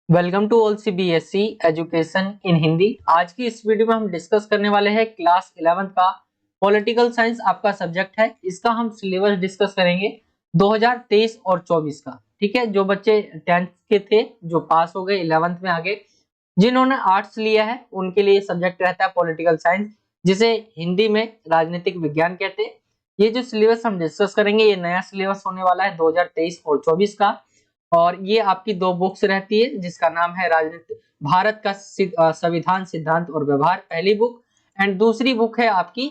Welcome to all CBSE education in Hindi. आज की इस वीडियो में हम डिस्कस करने वाले हैं क्लास 11th का पॉलिटिकल साइंस आपका सब्जेक्ट है। इसका हम सिलेबस डिस्कस करेंगे 2023 और 24 का। ठीक है, जो बच्चे 10th के थे जो पास हो गए 11th में आगे, जिन्होंने आर्ट्स लिया है उनके लिए सब्जेक्ट रहता है पॉलिटिकल साइंस, जिसे हिंदी में राजनीतिक विज्ञान कहते हैं। ये जो सिलेबस हम डिस्कस करेंगे ये नया सिलेबस होने वाला है 2023 और 24 का। और ये आपकी दो बुक्स रहती है जिसका नाम है राजनीति भारत का संविधान सिद्धांत और व्यवहार, पहली बुक, एंड दूसरी बुक है आपकी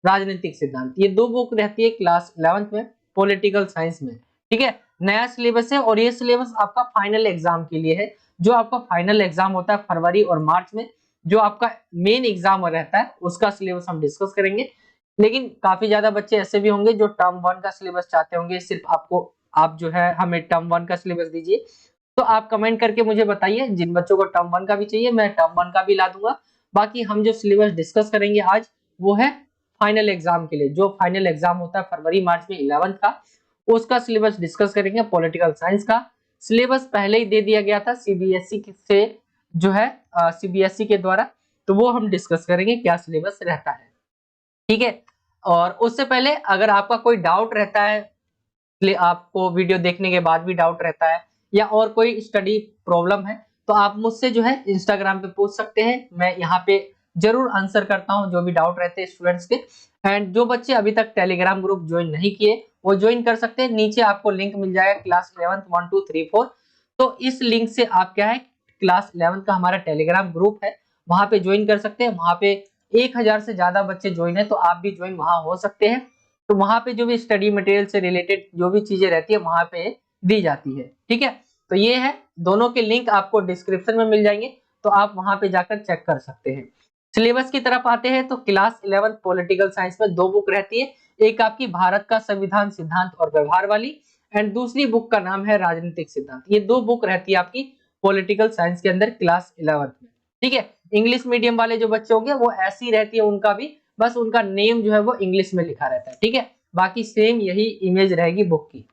राजनीतिक सिद्धांत। ये दो बुक रहती है क्लास 11th में पॉलिटिकल साइंस में। ठीक है, नया सिलेबस है और ये सिलेबस आपका फाइनल एग्जाम के लिए है। जो आपका फाइनल एग्जाम होता है फरवरी और मार्च में, जो आपका मेन एग्जाम रहता है उसका सिलेबस हम डिस्कस करेंगे। लेकिन काफी ज्यादा बच्चे ऐसे भी होंगे जो टर्म 1 का सिलेबस चाहते होंगे, सिर्फ आपको आप जो है हमें टर्म 1 का सिलेबस दीजिए। तो आप कमेंट करके मुझे बताइए, जिन बच्चों को टर्म 1 का भी चाहिए मैं टर्म 1 का भी ला दूंगा। बाकी हम जो सिलेबस डिस्कस करेंगे आज वो है फाइनल एग्जाम के लिए। जो फाइनल एग्जाम होता है फरवरी मार्च में 11th का, उसका सिलेबस डिस्कस करेंगे। पॉलिटिकल साइंस का सिलेबस पहले ही दे दिया गया था सीबीएसई से, जो है सीबीएसई के द्वारा। तो वो हम डिस्कस करेंगे क्या सिलेबस रहता है। ठीक है, और उससे पहले अगर आपका कोई डाउट रहता है, आपको वीडियो देखने के बाद भी डाउट रहता है या और कोई स्टडी प्रॉब्लम है, तो आप मुझसे जो है इंस्टाग्राम पे पूछ सकते हैं। मैं यहाँ पे जरूर आंसर करता हूँ जो भी डाउट रहते हैं स्टूडेंट्स के। एंड जो बच्चे अभी तक टेलीग्राम ग्रुप ज्वाइन नहीं किए वो ज्वाइन कर सकते हैं। नीचे आपको लिंक मिल जाएगा क्लास 11th 1 2 3 4। तो इस लिंक से आप क्या है, क्लास 11th का हमारा टेलीग्राम ग्रुप है, वहां पे ज्वाइन कर सकते हैं। वहां पे 1000 से ज्यादा बच्चे ज्वाइन है, तो आप भी ज्वाइन वहां हो सकते हैं। तो वहां पे जो भी स्टडी मटेरियल से रिलेटेड जो भी चीजें रहती है वहां पे दी जाती है। ठीक है, तो ये है, दोनों के लिंक आपको डिस्क्रिप्शन में मिल जाएंगे, तो आप वहां पे जाकर चेक कर सकते हैं। सिलेबस की तरफ आते हैं तो क्लास 11th पॉलिटिकल साइंस में दो बुक रहती है। एक आपकी भारत का संविधान सिद्धांत और व्यवहार वाली, एंड दूसरी बुक का नाम है राजनीतिक सिद्धांत। ये दो बुक रहती है आपकी पॉलिटिकल साइंस के अंदर क्लास 11th में। ठीक है, इंग्लिश मीडियम वाले जो बच्चे होंगे वो ऐसी रहती है उनका भी, बस उनका नेम जो है वो इंग्लिश में लिखा रहता है। ठीक है, बाकी सेम यही इमेज रहेगी बुक की।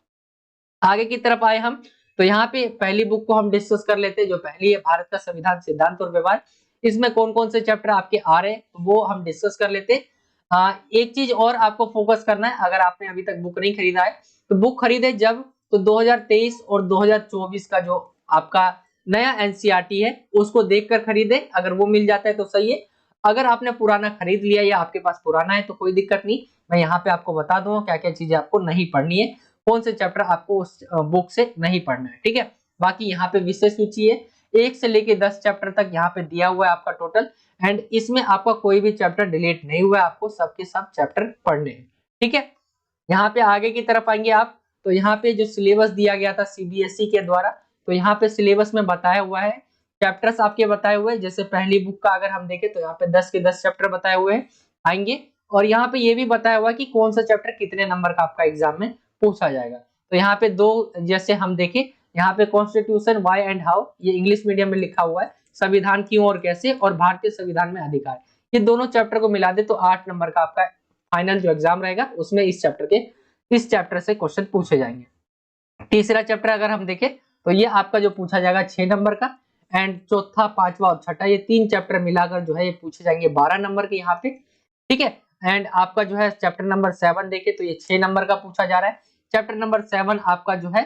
आगे की तरफ आए हम, तो यहाँ पे पहली बुक को हम डिस्कस कर लेते हैं। जो पहली है भारत का संविधान सिद्धांत और व्यवहार, इसमें कौन कौन से चैप्टर आपके आ रहे हैं तो वो हम डिस्कस कर लेते हैं। एक चीज और आपको फोकस करना है, अगर आपने अभी तक बुक नहीं खरीदा है तो बुक खरीदे जब, तो 2023 और 2024 का जो आपका नया एनसीईआरटी है उसको देखकर खरीदे। अगर वो मिल जाता है तो सही है, अगर आपने पुराना खरीद लिया या आपके पास पुराना है तो कोई दिक्कत नहीं। मैं यहाँ पे आपको बता दूंगा क्या क्या चीजें आपको नहीं पढ़नी है, कौन से चैप्टर आपको उस बुक से नहीं पढ़ना है। ठीक है, बाकी यहाँ पे विषय सूची है 1 से लेके 10 चैप्टर तक यहाँ पे दिया हुआ है आपका टोटल। एंड इसमें आपका कोई भी चैप्टर डिलीट नहीं हुआ है, आपको सबके सब चैप्टर पढ़ने हैं। ठीक है, यहाँ पे आगे की तरफ आएंगे आप, तो यहाँ पे जो सिलेबस दिया गया था सीबीएसई के द्वारा, तो यहाँ पे सिलेबस में बताया हुआ है, चैप्टर्स आपके बताए हुए हैं। जैसे पहली बुक का अगर हम देखें तो यहाँ पे 10 के 10 चैप्टर बताए हुए हैं आएंगे, और यहाँ पे ये भी बताया हुआ है कि कौन सा चैप्टर कितने नंबर का आपका एग्जाम में पूछा जाएगा। तो यहाँ पे दो, जैसे हम देखें यहाँ पे कॉन्स्टिट्यूशन व्हाई एंड हाउ, ये इंग्लिश मीडियम में लिखा हुआ है, संविधान क्यों और कैसे, और भारतीय संविधान में अधिकार, ये दोनों चैप्टर को मिला दे तो 8 नंबर का आपका फाइनल जो एग्जाम रहेगा उसमें इस चैप्टर से क्वेश्चन पूछे जाएंगे। तीसरा चैप्टर अगर हम देखें तो ये आपका जो पूछा जाएगा 6 नंबर का, एंड चौथा पांचवा और छठा ये 3 चैप्टर मिलाकर जो है ये पूछे जाएंगे 12 नंबर के यहाँ पे। ठीक है, एंड आपका जो है चैप्टर नंबर 7 देखे तो ये 6 नंबर का पूछा जा रहा है। चैप्टर नंबर 7 आपका जो है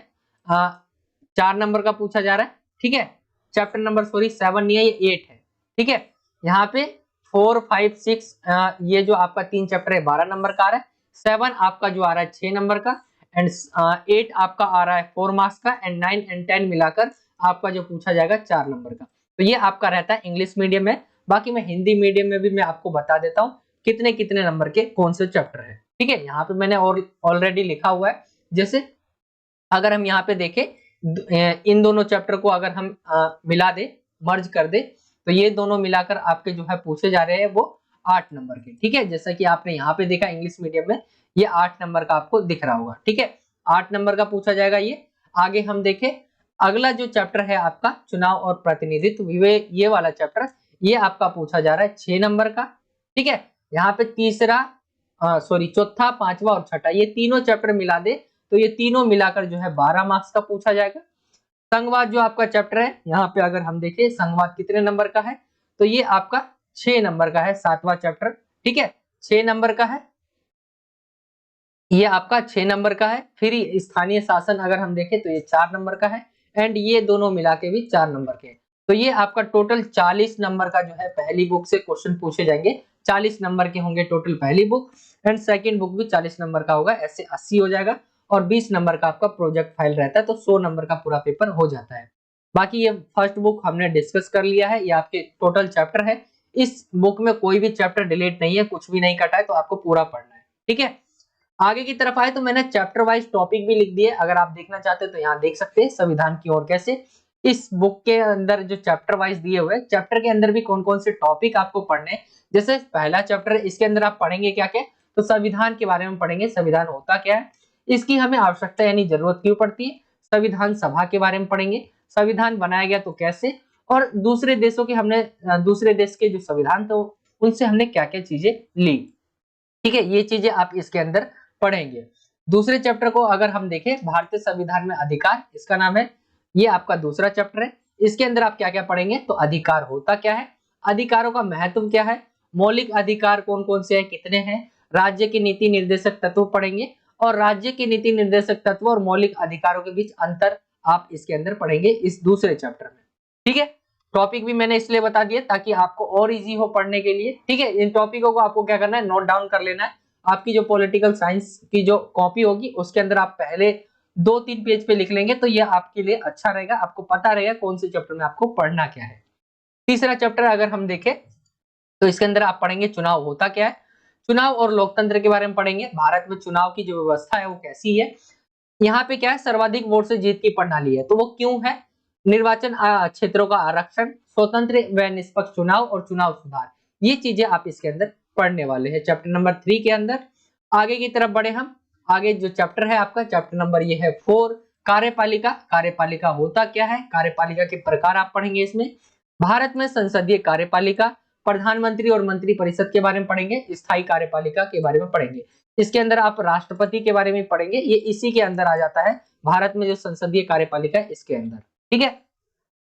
4 नंबर का पूछा जा रहा है। ठीक है, चैप्टर नंबर 7 नहीं है, ये 8 है। ठीक है, यहाँ पे 4 5 6 ये जो आपका 3 चैप्टर है 12 नंबर का आ रहा है। 7 आपका जो आ रहा है 6 नंबर का, एंड 8 आपका आ रहा है 4 मार्क्स का, एंड 9 एंड 10 मिलाकर आपका जो पूछा जाएगा 4 नंबर का। तो ये आपका रहता है इंग्लिश मीडियम में। बाकी मैं हिंदी मीडियम में भी मैं आपको बता देता हूँ कितने कितने नंबर के कौन से चैप्टर है। ठीक है, यहाँ पे मैंने ऑलरेडी लिखा हुआ है। जैसे अगर हम यहाँ पे देखें इन दोनों चैप्टर को अगर हम मिला दे, मर्ज कर दे, तो ये दोनों मिलाकर आपके जो है पूछे जा रहे हैं वो 8 नंबर के। ठीक है, जैसा कि आपने यहाँ पे देखा इंग्लिश मीडियम में ये 8 नंबर का आपको दिख रहा होगा। ठीक है, 8 नंबर का पूछा जाएगा ये। आगे हम देखें अगला जो चैप्टर है आपका चुनाव और प्रतिनिधित्व, ये वाला चैप्टर ये आपका पूछा जा रहा है 6 नंबर का। ठीक है, यहाँ पे चौथा पांचवा और छठा ये तीनों चैप्टर मिला दे तो ये तीनों मिलाकर जो है 12 मार्क्स का पूछा जाएगा। संघवाद जो आपका चैप्टर है, यहाँ पे अगर हम देखें संघवाद कितने नंबर का है, तो ये आपका 6 नंबर का है, 7वां चैप्टर। ठीक है, 6 नंबर का है, ये आपका 6 नंबर का है। फिर स्थानीय शासन अगर हम देखें तो ये 4 नंबर का है, एंड ये दोनों मिला के भी 4 नंबर के। तो ये आपका टोटल 40 नंबर का जो है पहली बुक से क्वेश्चन पूछे जाएंगे। 40 नंबर के होंगे टोटल पहली बुक, एंड सेकंड बुक भी 40 नंबर का होगा, ऐसे 80 हो जाएगा। और 20 नंबर का आपका प्रोजेक्ट फाइल रहता है, तो 100 नंबर का पूरा पेपर हो जाता है। बाकी ये फर्स्ट बुक हमने डिस्कस कर लिया है, ये आपके टोटल चैप्टर है। इस बुक में कोई भी चैप्टर डिलीट नहीं है, कुछ भी नहीं कटा है, तो आपको पूरा पढ़ना है। ठीक है, आगे की तरफ आए तो मैंने चैप्टर वाइज टॉपिक भी लिख दिए, अगर आप देखना चाहते हैं तो यहाँ देख सकते हैं संविधान की ओर कैसे। इस बुक के अंदर जो चैप्टर वाइज दिए हुए, चैप्टर के अंदर भी कौन कौन से टॉपिक आपको पढ़ने हैं। जैसे पहला चैप्टर, इसके अंदर आप पढ़ेंगे क्या क्या, तो संविधान के बारे में पढ़ेंगे, संविधान होता क्या है, इसकी हमें आवश्यकता यानी जरूरत क्यों पड़ती है, संविधान सभा के बारे में पढ़ेंगे, संविधान बनाया गया तो कैसे, और दूसरे देशों के हमने दूसरे देश के जो संविधान तो उनसे हमने क्या क्या चीजें ली। ठीक है, ये चीजें आप इसके अंदर पढ़ेंगे। दूसरे चैप्टर को अगर हम देखें, भारतीय संविधान में अधिकार, इसका नाम है, ये आपका दूसरा चैप्टर है। इसके अंदर आप क्या क्या पढ़ेंगे, तो अधिकार होता क्या है, अधिकारों का महत्व क्या है, मौलिक अधिकार कौन कौन से हैं, कितने हैं, राज्य के नीति निर्देशक तत्व पढ़ेंगे, और राज्य के नीति निर्देशक तत्व और मौलिक अधिकारों के बीच अंतर आप इसके अंदर पढ़ेंगे इस दूसरे चैप्टर में। ठीक है, टॉपिक भी मैंने इसलिए बता दिए ताकि आपको और इजी हो पढ़ने के लिए। ठीक है, इन टॉपिकों को आपको क्या करना है, नोट डाउन कर लेना है। आपकी जो पॉलिटिकल साइंस की जो कॉपी होगी उसके अंदर आप पहले 2-3 पेज पे लिख लेंगे, तो ये आपके लिए अच्छा रहेगा, आपको पता रहेगा कौन से चैप्टर में आपको पढ़ना क्या है। तीसरा चैप्टर अगर हम देखें तो इसके अंदर आप पढ़ेंगे चुनाव होता क्या है, चुनाव और लोकतंत्र के बारे में पढ़ेंगे, भारत में चुनाव की जो व्यवस्था है वो कैसी है, यहाँ पे क्या है, सर्वाधिक वोट से जीत की प्रणाली है, तो वो क्यों है, निर्वाचन क्षेत्रों का आरक्षण, स्वतंत्र व निष्पक्ष चुनाव और चुनाव सुधार, ये चीजें आप इसके अंदर पढ़ने वाले हैं चैप्टर नंबर 3 के अंदर। आगे की तरफ बढ़े हम, आगे जो चैप्टर है आपका चैप्टर नंबर ये है 4, कार्यपालिका, कार्यपालिका होता क्या है, कार्यपालिका के प्रकार आप पढ़ेंगे इसमें। भारत में संसदीय कार्यपालिका, प्रधानमंत्री और मंत्री परिषद के बारे में पढ़ेंगे, स्थायी कार्यपालिका के बारे में पढ़ेंगे। इसके अंदर आप राष्ट्रपति के बारे में पढ़ेंगे, ये इसी के अंदर आ जाता है, भारत में जो संसदीय कार्यपालिका है इसके अंदर। ठीक है,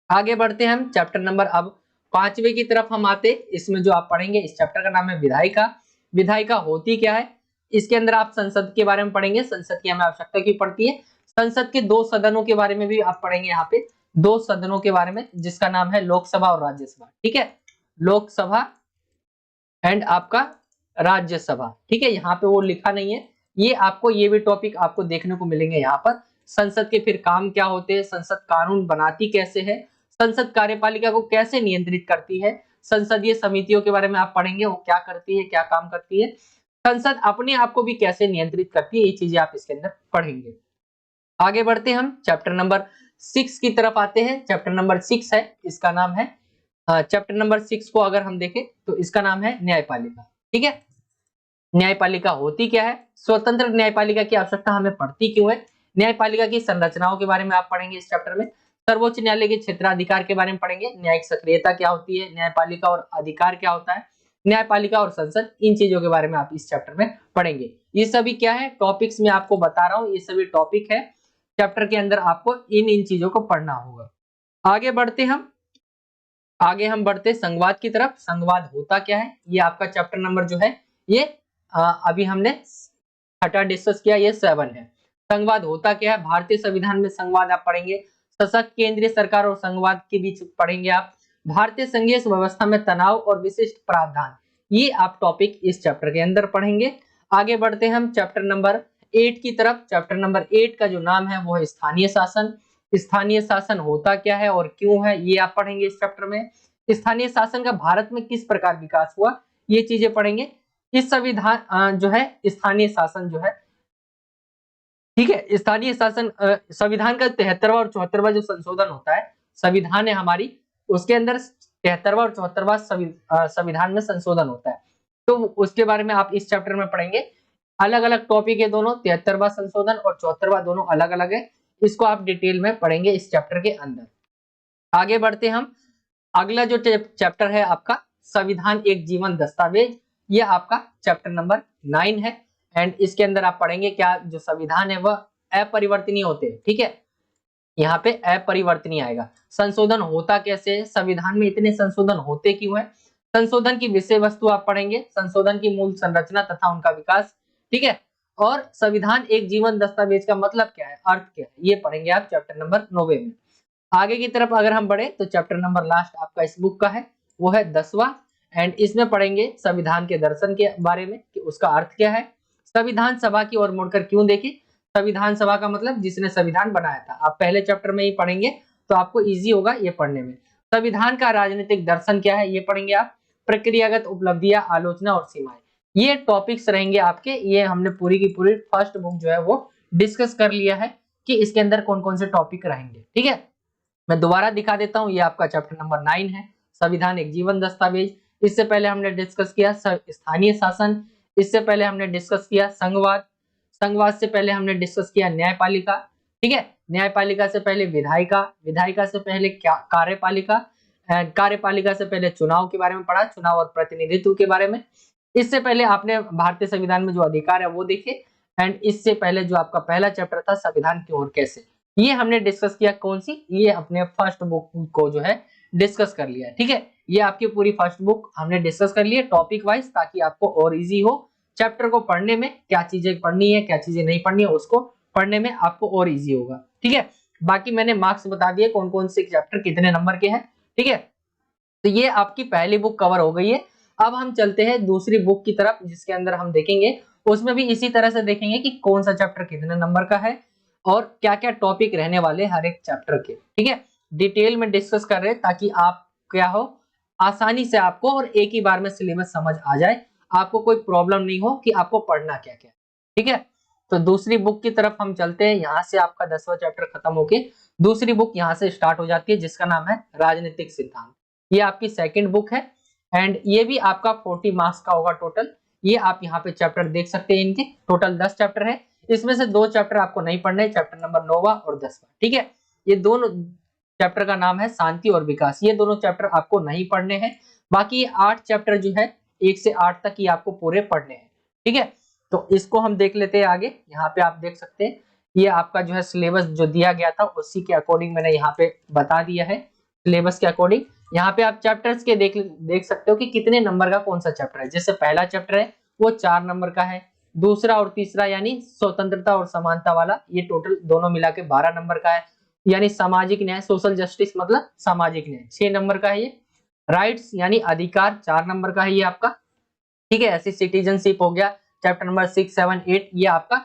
आगे बढ़ते हैं हम चैप्टर नंबर अब 5वें की तरफ हम आते। इसमें जो आप पढ़ेंगे, इस चैप्टर का नाम है विधायिका, विधायिका होती क्या है, इसके अंदर आप संसद के बारे में पढ़ेंगे, संसद की हमें आवश्यकता क्यों पड़ती है, संसद के 2 सदनों के बारे में भी आप पढ़ेंगे, यहाँ पे 2 सदनों के बारे में, जिसका नाम है लोकसभा और राज्यसभा। ठीक है, लोकसभा एंड आपका राज्यसभा। ठीक है, यहाँ पे वो लिखा नहीं है, ये आपको ये भी टॉपिक आपको देखने को मिलेंगे यहाँ पर। संसद के फिर काम क्या होते हैं, संसद कानून बनाती कैसे है, संसद कार्यपालिका को कैसे नियंत्रित करती है, संसदीय समितियों के बारे में आप पढ़ेंगे, वो क्या करती है, क्या काम करती है, संसद अपने आप को भी कैसे नियंत्रित करती है, ये चीजें आप इसके अंदर पढ़ेंगे। आगे बढ़ते हैं हम चैप्टर नंबर 6 की तरफ आते हैं। चैप्टर नंबर 6 है, इसका नाम है चैप्टर नंबर 6 को अगर हम देखें तो इसका नाम है न्यायपालिका। ठीक है, न्यायपालिका होती क्या है, स्वतंत्र न्यायपालिका की आवश्यकता हमें पड़ती क्यों है, न्यायपालिका की संरचनाओं के बारे में आप पढ़ेंगे इस चैप्टर में, सर्वोच्च न्यायालय के क्षेत्राधिकार के बारे में पढ़ेंगे, न्यायिक सक्रियता क्या होती है, न्यायपालिका और अधिकार क्या होता है, न्यायपालिका और संसद, इन चीजों के बारे में आप इस चैप्टर में पढ़ेंगे। ये सभी क्या है, टॉपिक्स में आपको बता रहा हूँ, ये सभी टॉपिक है चैप्टर के अंदर, आपको इन चीजों को पढ़ना होगा। आगे बढ़ते हम बढ़ते संघवाद की तरफ। संघवाद होता क्या है, ये आपका चैप्टर नंबर जो है ये अभी हमने छठा डिस्कस किया, ये 7 है। संघवाद होता क्या है, भारतीय संविधान में संघवाद आप पढ़ेंगे, सशक्त केंद्रीय सरकार और संघवाद के बीच पढ़ेंगे आप, भारतीय संघीय व्यवस्था में तनाव और विशिष्ट प्रावधान, ये आप टॉपिक इस चैप्टर के अंदर पढ़ेंगे। आगे बढ़ते हैं हम चैप्टर नंबर 8 की तरफ। चैप्टर नंबर 8 का जो नाम है वो है स्थानीय शासन। स्थानीय शासन होता क्या है और क्यों है, ये आप पढ़ेंगे इस चैप्टर में। स्थानीय शासन का भारत में किस प्रकार विकास हुआ, ये चीजें पढ़ेंगे। इस संविधान जो है स्थानीय शासन जो है, ठीक है, स्थानीय शासन संविधान का 73वां और 74वां जो संशोधन होता है, संविधान है हमारी, उसके अंदर 73वां और 74वां संविधान में संशोधन होता है, तो उसके बारे में आप इस चैप्टर में पढ़ेंगे। अलग अलग टॉपिक है दोनों, 73वां संशोधन और 74वां दोनों अलग अलग है, इसको आप डिटेल में पढ़ेंगे इस चैप्टर के अंदर। आगे बढ़ते हम, अगला जो चैप्टर है आपका संविधान एक जीवन दस्तावेज, ये आपका चैप्टर नंबर 9 है, एंड इसके अंदर आप पढ़ेंगे क्या जो संविधान है वह अपरिवर्तनीय होते हैं। ठीक है, यहाँ पे अपरिवर्तनीय आएगा। संशोधन होता कैसे है, संविधान में इतने संशोधन होते क्यों है, संशोधन की विषय वस्तु आप पढ़ेंगे, संशोधन की मूल संरचना तथा उनका विकास, ठीक है, और संविधान एक जीवन दस्तावेज का मतलब क्या है, अर्थ क्या है, ये पढ़ेंगे आप चैप्टर नंबर 9 में। आगे की तरफ अगर हम बढ़े तो चैप्टर नंबर लास्ट आपका इस बुक का है, वो है 10वां, एंड इसमें पढ़ेंगे संविधान के दर्शन के बारे में कि उसका अर्थ क्या है, संविधान सभा की ओर मुड़कर क्यों देखें, संविधान सभा का मतलब जिसने संविधान बनाया था, आप पहले चैप्टर में ही पढ़ेंगे तो आपको इजी होगा ये पढ़ने में। संविधान का राजनीतिक दर्शन क्या है, ये पढ़ेंगे आप। प्रक्रियागत उपलब्धियां, आलोचना और सीमाएं, ये टॉपिक्स रहेंगे आपके। ये हमने पूरी की पूरी फर्स्ट बुक जो है वो डिस्कस कर लिया है कि इसके अंदर कौन कौन से टॉपिक रहेंगे, ठीक है। मैं दोबारा दिखा देता हूँ, ये आपका चैप्टर नंबर 9 है, संविधान एक जीवन दस्तावेज। इससे पहले हमने डिस्कस किया स्थानीय शासन, इससे पहले हमने डिस्कस किया संघवाद, संघवाद से पहले हमने डिस्कस किया न्यायपालिका, ठीक है, न्यायपालिका से पहले विधायिका, विधायिका से पहले कार्यपालिका, कार्यपालिका से पहले चुनाव के बारे में पढ़ा, चुनाव और प्रतिनिधित्व के बारे में। इससे पहले आपने भारतीय संविधान में जो अधिकार है वो देखे, एंड इससे पहले जो आपका पहला चैप्टर था संविधान की ओर कैसे, ये हमने डिस्कस किया। कौन सी, ये अपने फर्स्ट बुक को जो है डिस्कस कर लिया है, ठीक है। ये आपकी पूरी फर्स्ट बुक हमने डिस्कस कर ली है टॉपिक वाइज, ताकि आपको और इजी हो चैप्टर को पढ़ने में, क्या चीजें पढ़नी है क्या चीजें नहीं पढ़नी है, उसको पढ़ने में आपको और इजी होगा, ठीक है। बाकी मैंने मार्क्स बता दिए कौन कौन से चैप्टर कितने नंबर के हैं, ठीक है। तो ये आपकी पहली बुक कवर हो गई है। अब हम चलते हैं दूसरी बुक की तरफ, जिसके अंदर हम देखेंगे, उसमें भी इसी तरह से देखेंगे कि कौन सा चैप्टर कितने नंबर का है और क्या क्या टॉपिक रहने वाले हर एक चैप्टर के, ठीक है। डिटेल में डिस्कस कर रहे हैं ताकि आप क्या हो, आसानी से आपको और एक ही बार में सिलेबस समझ आ जाए, आपको कोई प्रॉब्लम नहीं हो कि आपको पढ़ना क्या क्या, ठीक है। तो दूसरी बुक की तरफ हम चलते हैं। यहाँ से आपका 10वां चैप्टर खत्म होके दूसरी बुक यहाँ से स्टार्ट हो जाती है, जिसका नाम है राजनीतिक सिद्धांत। ये आपकी सेकंड बुक है, एंड ये भी आपका 40 मार्क्स का होगा टोटल। ये आप यहाँ पे चैप्टर देख सकते हैं, इनके टोटल 10 चैप्टर है, इसमें से 2 चैप्टर आपको नहीं पढ़ने, चैप्टर नंबर 9वां और 10वां, ठीक है। ये दोनों चैप्टर का नाम है शांति और विकास, ये दोनों चैप्टर आपको नहीं पढ़ने हैं। बाकी 8 चैप्टर जो है 1 से 8 तक ये आपको पूरे पढ़ने हैं, ठीक है। तो इसको हम देख लेते हैं आगे। यहाँ पे आप देख सकते हैं ये आपका जो है सिलेबस जो दिया गया था उसी के अकॉर्डिंग मैंने यहाँ पे बता दिया है, सिलेबस के अकॉर्डिंग। यहाँ पे आप चैप्टर्स के देख सकते हो कि कितने नंबर का कौन सा चैप्टर है। जैसे पहला चैप्टर है वो 4 नंबर का है, दूसरा और तीसरा यानी स्वतंत्रता और समानता वाला ये टोटल दोनों मिला के 12 नंबर का है, यानी सामाजिक न्याय सोशल जस्टिस मतलब सामाजिक न्याय 6 नंबर का है ये, राइट्स यानी अधिकार 4 नंबर का है ये आपका, ठीक है। ऐसे सिटीजनशिप हो गया चैप्टर नंबर 6, 7, 8, ये आपका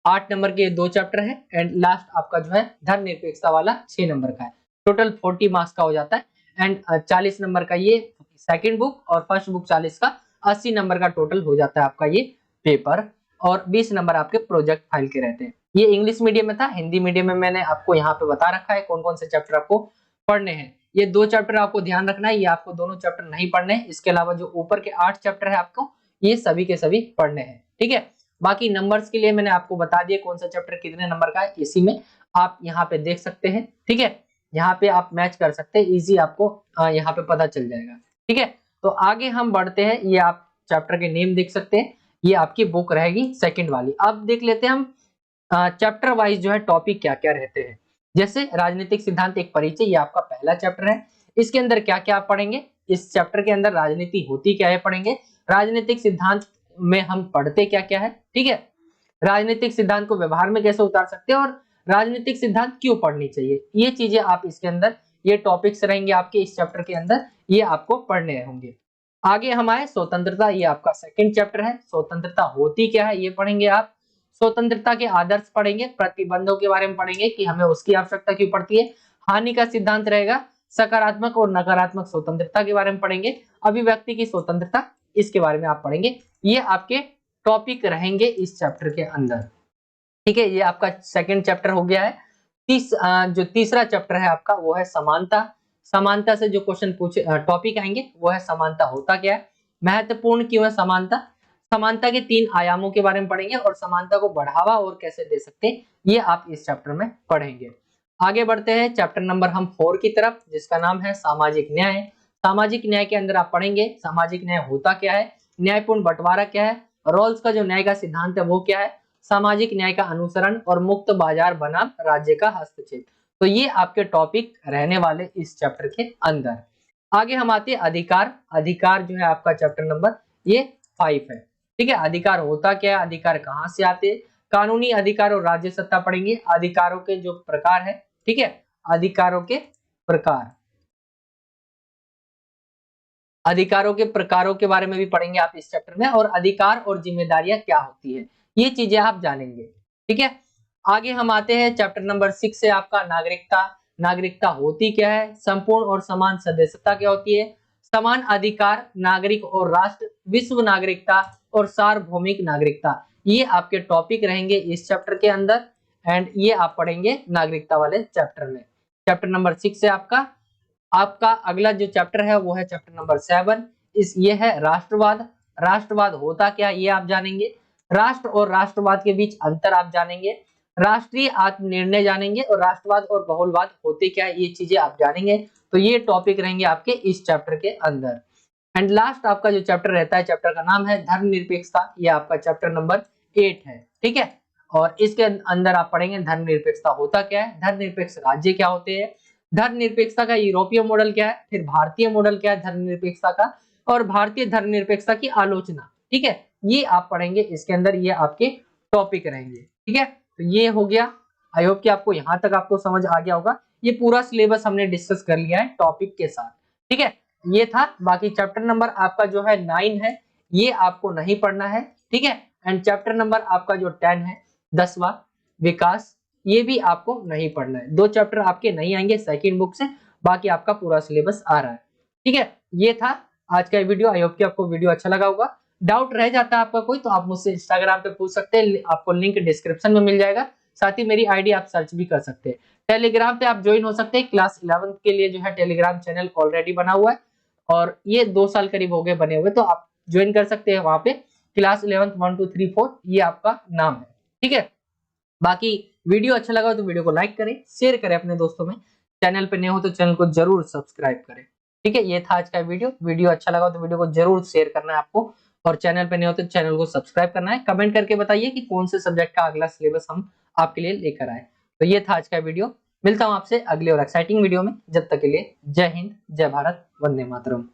8 नंबर के 2 चैप्टर है, एंड लास्ट आपका जो है धर्मनिरपेक्षता वाला 6 नंबर का है। टोटल 40 मार्क्स का हो जाता है, एंड 40 नंबर का ये सेकंड बुक और फर्स्ट बुक 40 का 80 नंबर का टोटल हो जाता है आपका ये पेपर, और 20 नंबर आपके प्रोजेक्ट फाइल के रहते हैं। ये इंग्लिश मीडियम में था, हिंदी मीडियम में मैंने आपको यहाँ पे बता रखा है कौन कौन से चैप्टर आपको पढ़ने हैं। ये 2 चैप्टर आपको ध्यान रखना है, ये आपको दोनों चैप्टर नहीं पढ़ने हैं, इसके अलावा जो ऊपर के 8 चैप्टर है आपको ये सभी के सभी पढ़ने हैं, ठीक है। बाकी नंबर्स के लिए मैंने आपको बता दिया कौन सा चैप्टर कितने नंबर का है, इसी में आप यहाँ पे देख सकते हैं, ठीक है। यहाँ पे आप मैच कर सकते हैं, इजी आपको यहाँ पे पता चल जाएगा, ठीक है। तो आगे हम बढ़ते हैं, ये आप चैप्टर के नेम देख सकते हैं, ये आपकी बुक रहेगी सेकंड वाली। अब देख लेते हैं हम चैप्टर वाइज जो है टॉपिक क्या क्या रहते हैं। जैसे राजनीतिक सिद्धांत एक परिचय, ये आपका पहला चैप्टर है। इसके अंदर क्या क्या आप पढ़ेंगे, इस चैप्टर के अंदर राजनीति होती क्या है पढ़ेंगे, राजनीतिक सिद्धांत में हम पढ़ते क्या क्या है, ठीक है। राजनीतिक सिद्धांत को व्यवहार में कैसे उतार सकते हैं और राजनीतिक सिद्धांत क्यों पढ़नी चाहिए, ये चीजें आप इसके अंदर, ये टॉपिक्स रहेंगे आपके इस चैप्टर के अंदर, ये आपको पढ़ने होंगे। आगे हम आए स्वतंत्रता, ये आपका सेकंड चैप्टर है। स्वतंत्रता होती क्या है ये पढ़ेंगे आप, स्वतंत्रता के आदर्श पढ़ेंगे, प्रतिबंधों के बारे में पढ़ेंगे कि हमें उसकी आवश्यकता क्यों पड़ती है, हानि का सिद्धांत रहेगा, सकारात्मक और नकारात्मक स्वतंत्रता के बारे में पढ़ेंगे, अभिव्यक्ति की स्वतंत्रता इसके बारे में आप पढ़ेंगे। ये आपके टॉपिक रहेंगे इस चैप्टर के अंदर, ठीक है। ये आपका सेकंड चैप्टर हो गया है। जो तीसरा चैप्टर है आपका वो है समानता। समानता से जो क्वेश्चन पूछे टॉपिक आएंगे वो है समानता होता क्या है, महत्वपूर्ण क्यों है समानता, समानता के 3 आयामों के बारे में पढ़ेंगे और समानता को बढ़ावा और कैसे दे सकते हैं, ये आप इस चैप्टर में पढ़ेंगे। आगे बढ़ते हैं चैप्टर नंबर हम 4 की तरफ, जिसका नाम है सामाजिक न्याय। सामाजिक न्याय के अंदर आप पढ़ेंगे सामाजिक न्याय होता क्या है, न्यायपूर्ण बंटवारा क्या है, रोल्स का जो न्याय का सिद्धांत है वो क्या है, सामाजिक न्याय का अनुसरण और मुक्त बाजार बनाम राज्य का हस्तक्षेप। तो ये आपके टॉपिक रहने वाले इस चैप्टर के अंदर। आगे हम आते हैं अधिकार। अधिकार जो है आपका चैप्टर नंबर ये 5 है। ठीक है, अधिकार होता क्या है, अधिकार कहाँ से आते हैं, कानूनी अधिकार और राज्य सत्ता पढ़ेंगे, अधिकारों के जो प्रकार है, ठीक है, अधिकारों के प्रकार, अधिकारों के प्रकारों के बारे में भी पढ़ेंगे आप इस चैप्टर में, और अधिकार और जिम्मेदारियां क्या होती है ये चीजें आप जानेंगे। ठीक है, आगे हम आते हैं चैप्टर नंबर 6 से आपका नागरिकता। नागरिकता होती क्या है, संपूर्ण और समान सदस्यता क्या होती है, समान अधिकार, नागरिक और राष्ट्र, विश्व नागरिकता और सार्वभौमिक नागरिकता, ये आपके टॉपिक रहेंगे इस चैप्टर के अंदर। एंड ये आप पढ़ेंगे नागरिकता वाले चैप्टर में। चैप्टर नंबर 6 से आपका अगला जो चैप्टर है वो है चैप्टर नंबर 7। ये है राष्ट्रवाद। राष्ट्रवाद होता क्या ये आप जानेंगे, राष्ट्र और राष्ट्रवाद के बीच अंतर आप जानेंगे, राष्ट्रीय आत्मनिर्णय जानेंगे, और राष्ट्रवाद और बहुलवाद होते क्या ये चीजें आप जानेंगे। तो ये टॉपिक रहेंगे आपके इस चैप्टर के अंदर। एंड लास्ट आपका जो चैप्टर रहता है, चैप्टर का नाम है धर्मनिरपेक्षता। ये आपका चैप्टर नंबर 8 है। ठीक है, और इसके अंदर आप पढ़ेंगे धर्मनिरपेक्षता होता क्या है, धर्मनिरपेक्ष राज्य क्या होते हैं, धर्मनिरपेक्षता का यूरोपीय मॉडल क्या है, फिर भारतीय मॉडल क्या है धर्मनिरपेक्षता का, और भारतीय धर्मनिरपेक्षता की आलोचना। ठीक है, ये आप पढ़ेंगे इसके अंदर, ये आपके टॉपिक रहेंगे। ठीक है, तो ये हो गया। आई होप कि आपको यहाँ तक आपको समझ आ गया होगा। ये पूरा सिलेबस हमने डिस्कस कर लिया है टॉपिक के साथ। ठीक है, ये था। बाकी चैप्टर नंबर आपका जो है 9 है, ये आपको नहीं पढ़ना है। ठीक है, एंड चैप्टर नंबर आपका जो 10 है, 10वां विकास, ये भी आपको नहीं पढ़ना है। 2 चैप्टर आपके नहीं आएंगे सेकंड बुक से, बाकी आपका पूरा सिलेबस आ रहा है। ठीक है, ये था आज का वीडियो। आई होप कि आपको वीडियो अच्छा लगा होगा। डाउट रह जाता है आपका कोई तो आप मुझसे इंस्टाग्राम पे पूछ सकते हैं, आपको लिंक डिस्क्रिप्शन में मिल जाएगा। साथ ही मेरी आईडी आप सर्च भी कर सकते हैं। टेलीग्राम पे आप ज्वाइन हो सकते हैं। क्लास 11 के लिए जो है टेलीग्राम चैनल ऑलरेडी बना हुआ है, और ये 2 साल करीब हो गए बने हुए, तो आप ज्वाइन कर सकते हैं वहां पे। क्लास 11 1 2 3 4 ये आपका नाम है। ठीक है, बाकी वीडियो अच्छा लगा तो वीडियो को लाइक करें, शेयर करें अपने दोस्तों में। चैनल पे नए हो तो चैनल को जरूर सब्सक्राइब करें। ठीक है, ये था आज का वीडियो। वीडियो अच्छा लगा तो वीडियो को जरूर शेयर करना है आपको, और चैनल पे नए हो तो चैनल को सब्सक्राइब करना है। कमेंट करके बताइए कि कौन से सब्जेक्ट का अगला सिलेबस हम आपके लिए लेकर आए। तो ये था आज का वीडियो। मिलता हूं आपसे अगले और एक्साइटिंग वीडियो में। जब तक के लिए जय हिंद, जय भारत, वंदे मातरम।